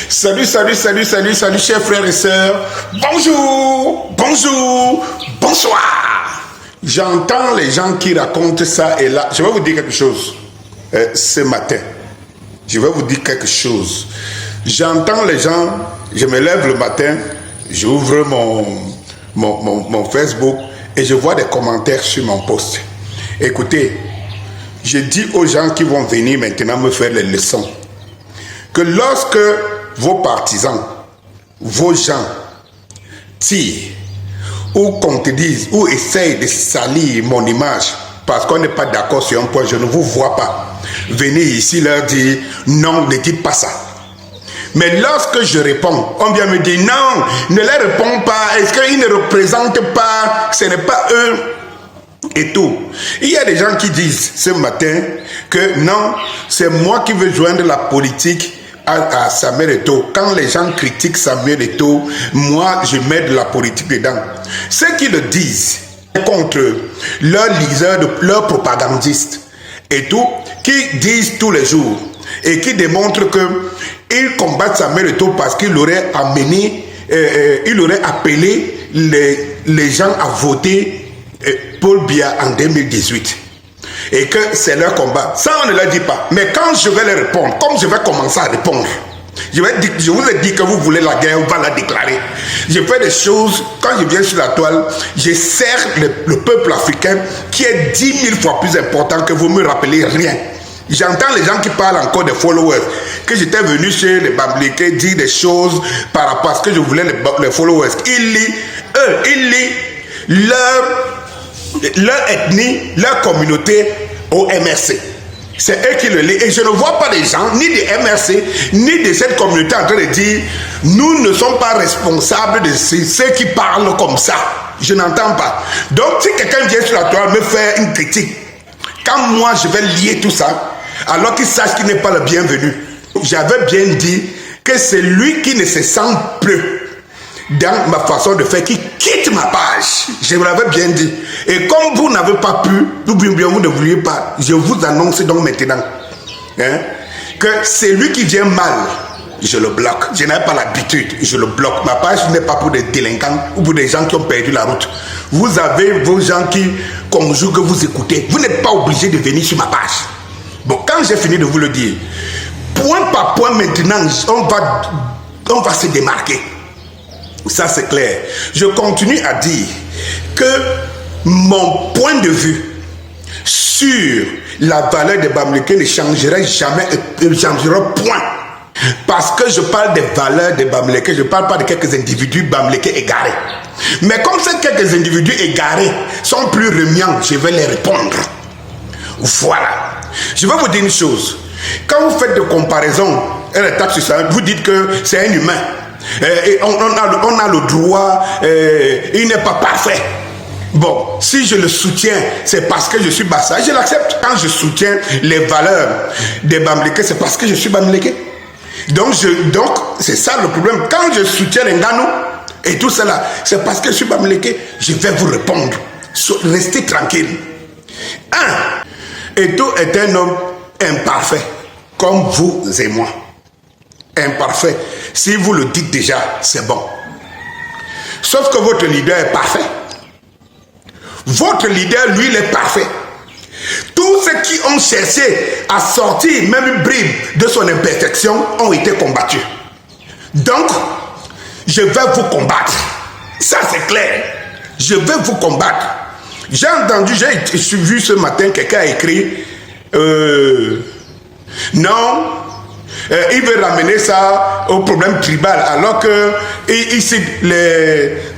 Salut, chers frères et sœurs. Bonjour, bonsoir. J'entends les gens qui racontent ça et là. Je vais vous dire quelque chose ce matin. Je vais vous dire quelque chose. J'entends les gens, je me lève le matin, j'ouvre mon Facebook et je vois des commentaires sur mon post. Écoutez, je dis aux gens qui vont venir maintenant me faire les leçons que lorsque vos partisans, vos gens tirent ou qu'on te dise ou essayent de salir mon image parce qu'on n'est pas d'accord sur un point, je ne vous vois pas. Venez ici leur dire non, ne dites pas ça. Mais lorsque je réponds, on vient me dire non, ne les réponds pas, est-ce qu'ils ne représentent pas, ce n'est pas eux et tout. Il y a des gens qui disent ce matin que non, c'est moi qui veux joindre la politique à Samuel Eto'o. Quand les gens critiquent Samuel Eto'o, moi je mets de la politique dedans. Ceux qui le disent contre leurs leaders, leurs propagandistes et tout, qui disent tous les jours et qui démontrent que ils combattent Samuel Eto'o parce qu'il aurait amené, il aurait appelé les gens à voter Paul Biya en 2018. Et que c'est leur combat. Ça, on ne le dit pas. Mais quand je vais les répondre, comme je vais commencer à répondre, je vous ai dit que vous voulez la guerre, on va la déclarer. Je fais des choses, quand je viens sur la toile, je sers le peuple africain qui est 10 000 fois plus important que vous me rappelez rien. J'entends les gens qui parlent encore des followers, que j'étais venu chez les Bamileke dire des choses par rapport à ce que je voulais les followers. Ils lisent leur ethnie, leur communauté au MRC. C'est eux qui le lisent. Et je ne vois pas des gens, ni des MRC, ni de cette communauté en train de dire nous ne sommes pas responsables de ceux qui parlent comme ça. Je n'entends pas. Donc si quelqu'un vient sur la toile me faire une critique, quand moi je vais lier tout ça, alors qu'il sache qu'il n'est pas le bienvenu. J'avais bien dit que c'est lui qui ne se sent plus dans ma façon de faire, qui quitte ma page. Je vous l'avais bien dit. Et comme vous n'avez pas pu, ou bien vous ne vouliez pas, je vous annonce donc maintenant que c'est lui qui vient mal, je le bloque. Je n'ai pas l'habitude, je le bloque. Ma page n'est pas pour des délinquants ou pour des gens qui ont perdu la route. Vous avez vos gens qui conjuguent, vous écoutez. Vous n'êtes pas obligé de venir sur ma page. Bon, quand j'ai fini de vous le dire, point par point maintenant, on va se démarquer. Ça c'est clair. Je continue à dire que mon point de vue sur la valeur des Bamileke ne changerait jamais, ne changera point. Parce que je parle des valeurs des Bamileke, je ne parle pas de quelques individus Bamileke égarés. Mais comme ces quelques individus égarés sont plus remuants, je vais les répondre. Voilà. Je vais vous dire une chose. Quand vous faites des comparaisons, vous dites que c'est un humain. Et on a le droit, il n'est pas parfait. Bon, si je le soutiens, c'est parce que je suis Bassa, je l'accepte. Quand je soutiens les valeurs des Bamileke, c'est parce que je suis Bamileke. Donc c'est ça le problème. Quand je soutiens les Nganou et tout cela, c'est parce que je suis Bamileke. Je vais vous répondre. Restez tranquille. Eto'o est un homme imparfait, comme vous et moi. Imparfait. Si vous le dites déjà, c'est bon. Sauf que votre leader est parfait. Votre leader, lui, il est parfait. Tous ceux qui ont cherché à sortir même une bribe de son imperfection ont été combattus. Donc, je vais vous combattre. Ça, c'est clair. Je vais vous combattre. J'ai entendu, j'ai vu ce matin, quelqu'un a écrit non, il veut ramener ça au problème tribal, alors que ici,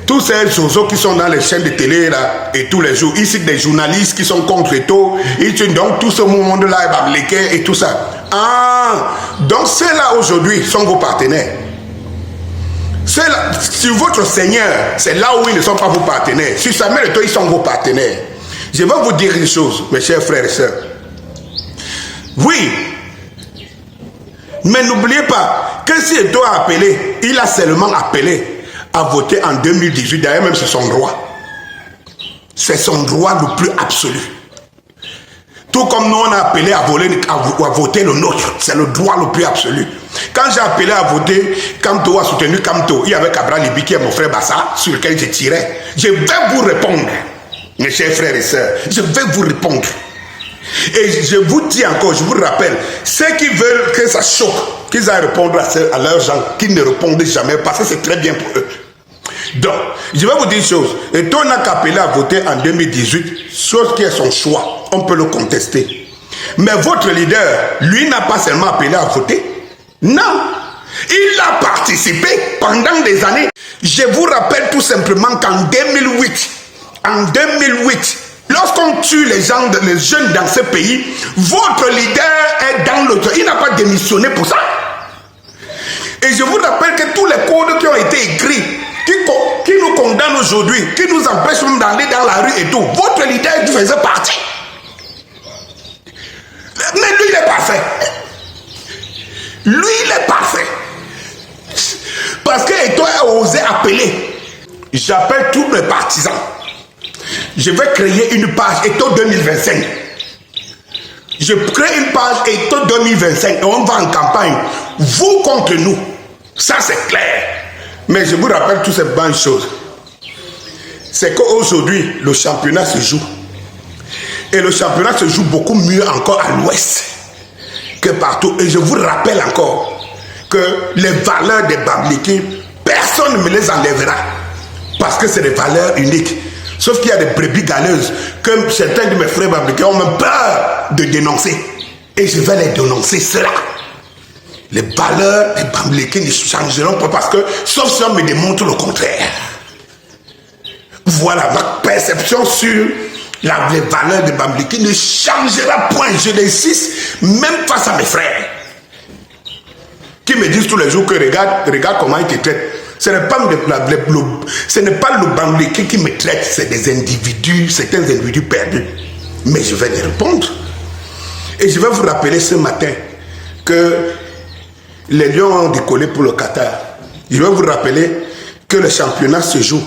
tous ces choses qui sont dans les chaînes de télé là, et tous les jours, ici des journalistes qui sont contre Eto'o, donc tout ce monde-là est Bamileke et tout ça. Donc ceux-là aujourd'hui sont vos partenaires. Sur votre Seigneur, c'est là où ils ne sont pas vos partenaires. Sur Samuel Eto'o, ils sont vos partenaires. Je vais vous dire une chose, mes chers frères et sœurs. Oui, mais n'oubliez pas que si Eto'o a appelé, il a seulement appelé à voter en 2018. D'ailleurs, même c'est son droit. C'est son droit le plus absolu. Tout comme nous, on a appelé à voter le nôtre. C'est le droit le plus absolu. Quand j'ai appelé à voter, Kamto a soutenu Kamto. Il y avait Cabral Libi qui est mon frère Bassa, sur lequel je tirais. Je vais vous répondre, mes chers frères et sœurs. Je vais vous répondre. Et je vous dis encore, je vous rappelle, ceux qui veulent que ça choque, qu'ils aillent répondre à leurs gens, qu'ils ne répondent jamais, parce que c'est très bien pour eux. Donc, je vais vous dire une chose. Et toi, on n'a qu'à appeler à voter en 2018, chose qui est son choix. On peut le contester. Mais votre leader, lui, n'a pas seulement appelé à voter. Non. Il a participé pendant des années. Je vous rappelle tout simplement qu'en 2008, lorsqu'on tue les jeunes dans ce pays, votre leader est dans le... Il n'a pas démissionné pour ça. Et je vous rappelle que tous les codes qui ont été écrits, qui nous condamnent aujourd'hui, qui nous empêchent même d'aller dans la rue et tout, votre leader il faisait partie. Mais lui, il est parfait. Lui, il est parfait. Parce que Eto a osé appeler. J'appelle tous mes partisans. Je vais créer une page Eto 2025. Je crée une page Eto 2025 et on va en campagne. Vous contre nous. Ça, c'est clair. Mais je vous rappelle toutes ces bonnes choses. C'est qu'aujourd'hui, le championnat se joue. Et le championnat se joue beaucoup mieux encore à l'ouest que partout. Et je vous rappelle encore que les valeurs des Bamileke, personne ne me les enlèvera. Parce que c'est des valeurs uniques. Sauf qu'il y a des brebis galeuses que certains de mes frères Bamileke ont même peur de dénoncer. Et je vais les dénoncer cela. Les valeurs des Bamileke ne changeront pas parce que, sauf si on me démontre le contraire. Voilà, ma perception sur les valeurs des Bamileke ne changera point. Je l'insiste, même face à mes frères. Qui me disent tous les jours que regarde comment ils te traitent. Ce n'est pas le Bamileke qui me traite, c'est des individus, certains individus perdus. Mais je vais les répondre. Et je vais vous rappeler ce matin que les Lions ont décollé pour le Qatar. Je vais vous rappeler que le championnat se joue.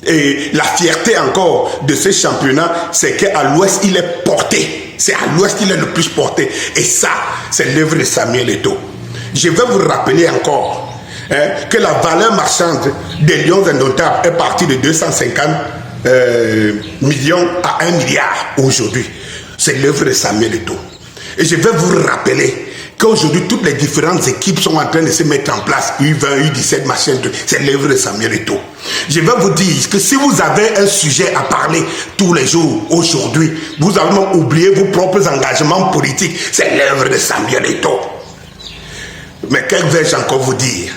Et la fierté encore de ce championnat, c'est qu'à l'ouest, il est porté. C'est à l'ouest qu'il est le plus porté. Et ça, c'est l'œuvre de Samuel Eto'o. Je vais vous rappeler encore que la valeur marchande des Lions indomptables est partie de 250 millions à 1 milliard aujourd'hui. C'est l'œuvre de Samuel Eto'o. Et je vais vous rappeler qu'aujourd'hui, toutes les différentes équipes sont en train de se mettre en place. U20, U17, machin, c'est l'œuvre de Samuel Eto'o. Je vais vous dire que si vous avez un sujet à parler tous les jours, aujourd'hui, vous avez même oublié vos propres engagements politiques, c'est l'œuvre de Samuel Eto'o. Mais que vais-je encore vous dire?